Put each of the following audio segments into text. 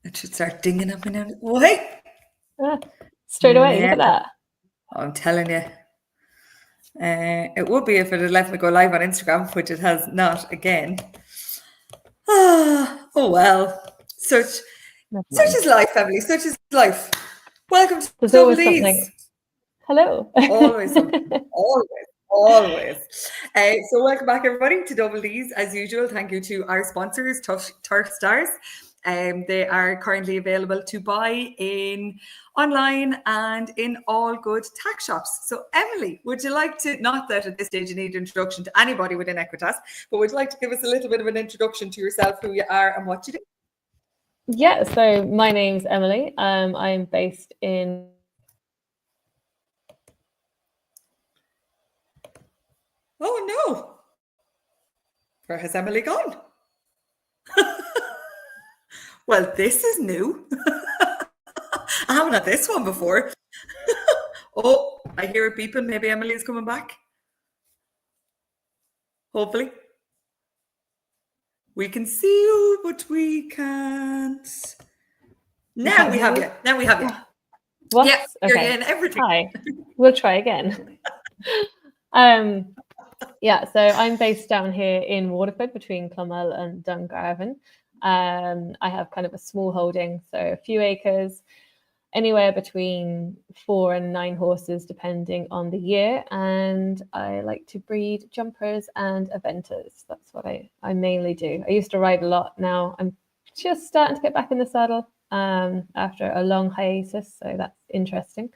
It should start dinging up and down. Oh, hey! Straight away, Yeah. look at that. I'm telling you. It would be if it had let me go live on Instagram, which it has not again. Oh well. Such is life, Emily. Such is life. Welcome to There's Double always D's. something. Hello. Always something. Always. So welcome back, everybody, to Double D's. As usual, thank you to our sponsors, Turf Stars. They are currently available to buy online and in all good tack shops. So Emily, would you like to, not that at this stage you need introduction to anybody within Equitas, but would you like to give us a little bit of an introduction to yourself, who you are and what you do? Yeah, so my name's Emily. I'm based in... Oh no! Where has Emily gone? Well, this is new. I haven't had this one before. Oh, I hear it beeping. Maybe Emily's coming back. Hopefully. We can see you, but we can't. Now we have you. What? Yeah, you're okay. in everything. Hi. We'll try again. Yeah, so I'm based down here in Waterford between Clonmel and Dungarvan. I have kind of a small holding, so a few acres, anywhere between 4 and 9 horses depending on the year, and I like to breed jumpers and eventers. That's what I mainly do. I used to ride a lot. Now I'm just starting to get back in the saddle after a long hiatus, so that's interesting.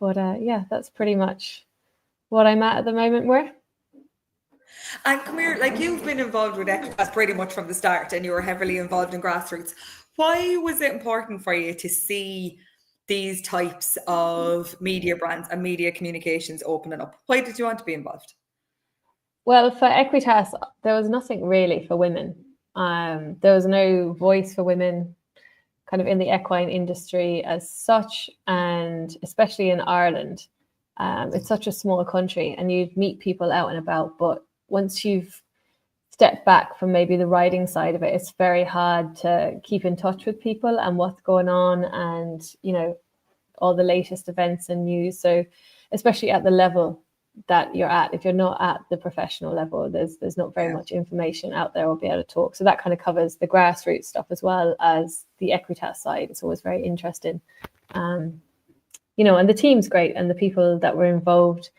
But yeah, that's pretty much what I'm at the moment. And come here, like, you've been involved with Equitas pretty much from the start, and you were heavily involved in grassroots. Why was it important for you to see these types of media brands and media communications opening up? Why did you want to be involved? Well, for Equitas, there was nothing really for women. There was no voice for women kind of in the equine industry as such, and especially in Ireland. It's such a small country and you'd meet people out and about, but once you've stepped back from maybe the riding side of it, it's very hard to keep in touch with people and what's going on and, you know, all the latest events and news. So especially at the level that you're at, if you're not at the professional level, there's not very much information out there or be able to talk. So that kind of covers the grassroots stuff as well as the Equitas side. It's always very interesting. You know, and the team's great and the people that were involved,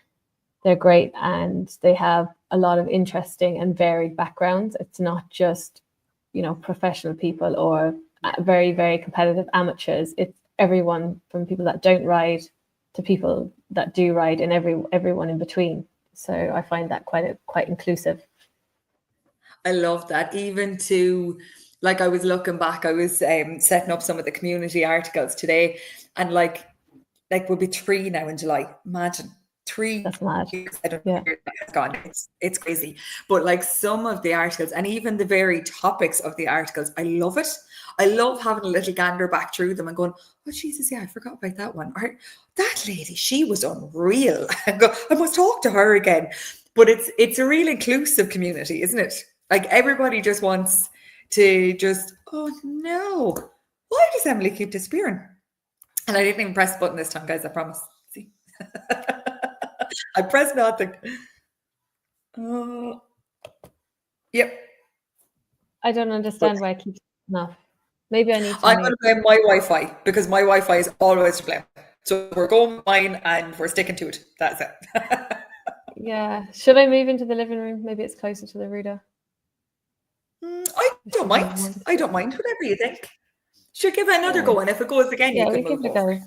they're great and they have a lot of interesting and varied backgrounds. It's not just, you know, professional people or very, very competitive amateurs. It's everyone from people that don't ride to people that do ride and everyone in between. So I find that quite inclusive. I love that. Even to, like, I was looking back, I was setting up some of the community articles today, and like we'll be 3 now in July. Imagine 3 That's mad. years. I don't know where that's gone. It's crazy. But like some of the articles and even the very topics of the articles, I love it. I love having a little gander back through them and going, oh Jesus, yeah, I forgot about that one. Or that lady, she was unreal. I must talk to her again. But it's a real inclusive community, isn't it? Like everybody just wants to just, oh no, why does Emily keep disappearing? And I didn't even press the button this time, guys, I promise. See? I pressed nothing. Yep. I don't understand why I keep off. Maybe I need to. I'm going to blame my Wi-Fi because my Wi-Fi is always to blame. So we're going with mine and we're sticking to it. That's it. Yeah. Should I move into the living room? Maybe it's closer to the router. I don't mind. I don't mind. Whatever you think. Should give it another go, and if it goes again, you can move over.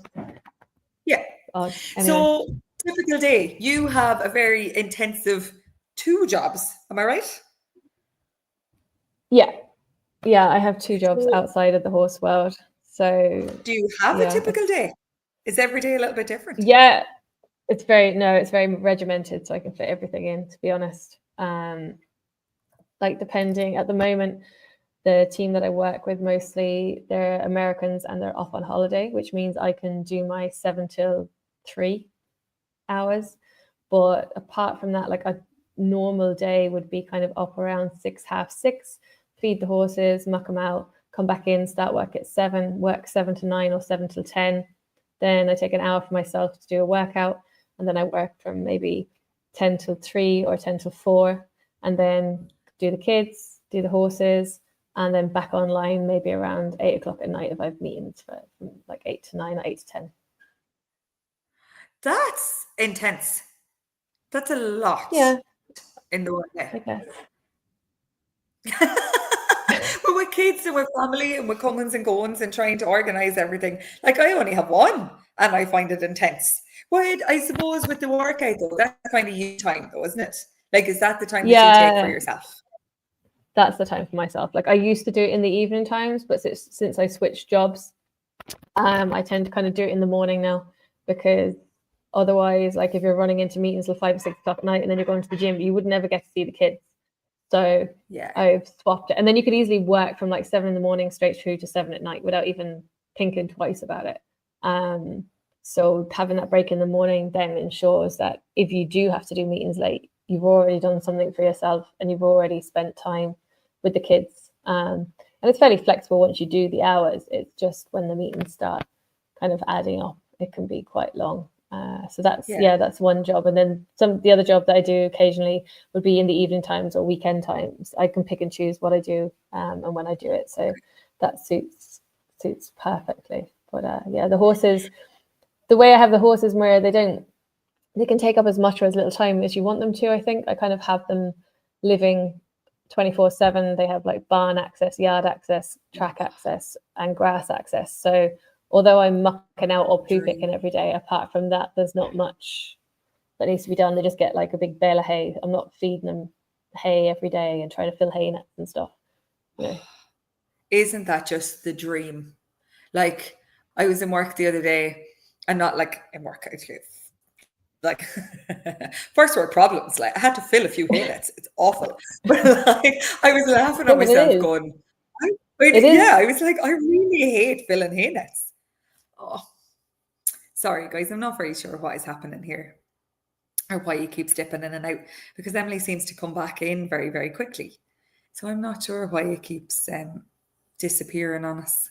Yeah. Anyway. So, typical day. You have a very intensive 2 jobs. Am I right? Yeah. Yeah, I have 2 jobs outside of the horse world. So do you have a typical day? Is every day a little bit different? Yeah. It's very regimented, so I can fit everything in, to be honest. Like depending at the moment, the team that I work with mostly, they're Americans and they're off on holiday, which means I can do my 7 till 3 hours. But apart from that, like a normal day would be kind of up around 6, half 6, feed the horses, muck them out, come back in, start work at 7, work 7 to 9 or 7 till 10. Then I take an hour for myself to do a workout, and then I work from maybe 10 till 3 or 10 till 4, and then do the kids, do the horses, and then back online maybe around 8 o'clock at night if I have meetings from like 8 to 9 or 8 to 10. That's intense. That's a lot. Yeah, in the I day. guess. But with kids and with family and with comings and goings and trying to organize everything, like I only have one and I find it intense. But I suppose with the workout though, that's kind of you time though, isn't it? Like, is that the time that you take for yourself? That's the time for myself. Like I used to do it in the evening times, but since I switched jobs, I tend to kind of do it in the morning now, because otherwise, like if you're running into meetings till 5 or 6 o'clock at night and then you're going to the gym, you would never get to see the kids. So Yeah. I've swapped it. And then you could easily work from like 7 in the morning straight through to 7 at night without even thinking twice about it. So having that break in the morning then ensures that if you do have to do meetings late, you've already done something for yourself and you've already spent time with the kids. And it's fairly flexible once you do the hours. It's just when the meetings start kind of adding up, it can be quite long. So that's one job. And then the other job that I do occasionally would be in the evening times or weekend times. I can pick and choose what I do and when I do it. So that suits perfectly. But the horses, the way I have the horses, where they can take up as much or as little time as you want them to. I think I kind of have them living 24/7. They have like barn access, yard access, track access, and grass access. So although I'm mucking out or poo picking every day, apart from that, there's not much that needs to be done. They just get like a big bale of hay. I'm not feeding them hay every day and trying to fill hay nets and stuff. You know. Isn't that just the dream? Like, I was in work the other day, and not like in work, like first world problems. Like I had to fill a few hay nets. It's awful. But like I was laughing at myself going, I was like, I really hate filling hay nets. Oh, sorry, guys. I'm not very sure what is happening here or why he keeps dipping in and out, because Emily seems to come back in very, very quickly. So I'm not sure why he keeps disappearing on us.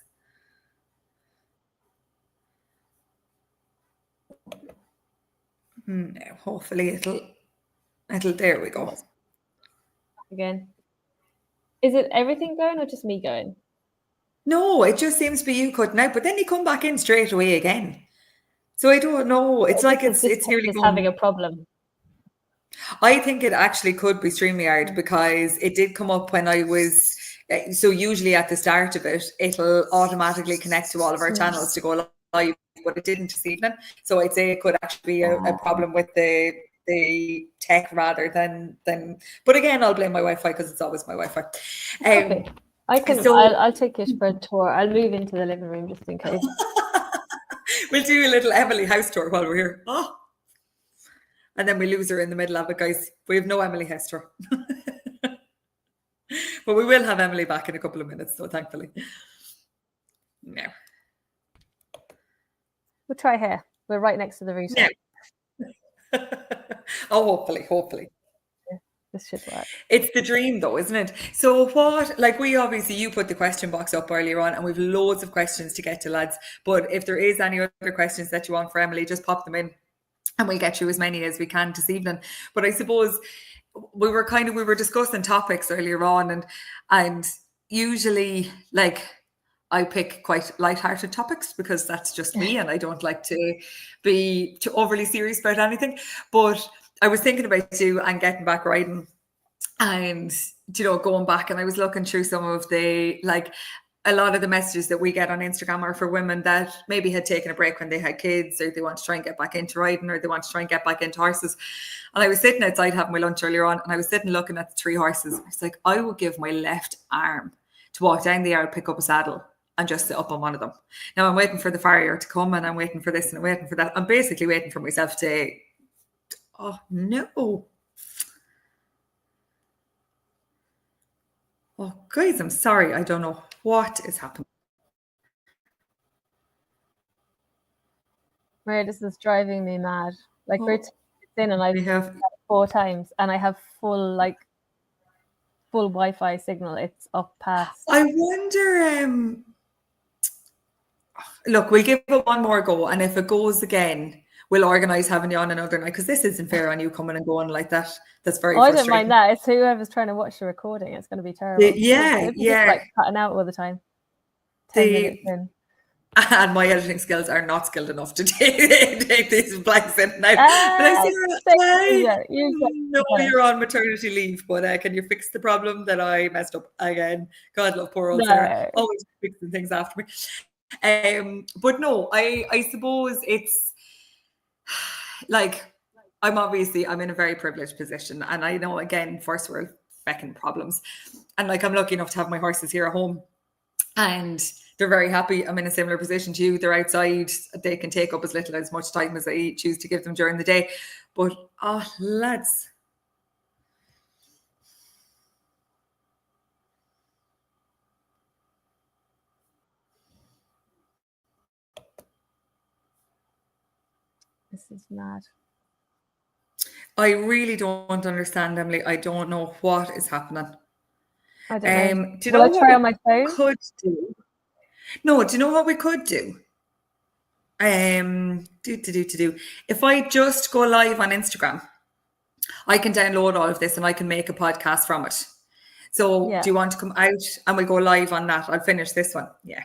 No, hopefully it'll, there we go. Again. Is it everything going or just me going? No, it just seems to be you cutting out, but then you come back in straight away again. So I don't know. It's like it's nearly having a problem. I think it actually could be StreamYard, because it did come up when I was. So usually at the start of it, it'll automatically connect to all of our channels to go live, but it didn't this evening. So I'd say it could actually be a problem with the tech rather than. But again, I'll blame my Wi-Fi, because it's always my Wi-Fi. Okay. I'll take you for a tour. I'll move into the living room just in case. We'll do a little Emily house tour while we're here. Oh. And then we lose her in the middle of it, guys. We have no Emily house tour. But we will have Emily back in a couple of minutes, so thankfully. No. We'll try here. We're right next to the router. No. Oh, hopefully. This should work. It's the dream though, isn't it? So what, like you put the question box up earlier on, and we've loads of questions to get to, lads. But if there is any other questions that you want for Emily, just pop them in and we'll get through as many as we can this evening. But I suppose we were discussing topics earlier on, and usually like I pick quite lighthearted topics because that's just me, and I don't like to be too overly serious about anything. But I was thinking about you and getting back riding, and going back, and I was looking through some of a lot of the messages that we get on Instagram are for women that maybe had taken a break when they had kids, or they want to try and get back into riding, or they want to try and get back into horses. And I was sitting outside having my lunch earlier on, and I was sitting looking at the 3 horses. I was like, I would give my left arm to walk down the yard, pick up a saddle, and just sit up on one of them. Now I'm waiting for the farrier to come, and I'm waiting for this and I'm waiting for that. I'm basically waiting for myself to, oh no. Oh, guys, I'm sorry. I don't know what is happening. Maria, this is driving me mad. Like we're in, and I've 4 times, and I have full full Wi-Fi signal. It's up past. I wonder. Look, we'll give it one more go, and if it goes again, we'll organise having you on another night, because this isn't fair on you coming and going like that. That's very I don't frustrating. mind that. It's whoever's trying to watch the recording. It's going to be terrible. Yeah. Just like cutting out all the time. 10 minutes in. And my editing skills are not skilled enough to take these blanks in now. But I know you're on maternity leave, but can you fix the problem that I messed up again? God love poor old Sarah, always fixing things after me. But no, I suppose it's like I'm in a very privileged position, and I know, again, first world feckin' problems, and like I'm lucky enough to have my horses here at home, and they're very happy. I'm in a similar position to you. They're outside. They can take up as much time as I choose to give them during the day. But, lads. This is mad. I really don't understand, Emily. I don't know what is happening. I don't know. Do you Will know I try on my phone? Could do? No, do you know what we could do? If I just go live on Instagram, I can download all of this and I can make a podcast from it. So do you want to come out and we go live on that? I'll finish this one. Yeah.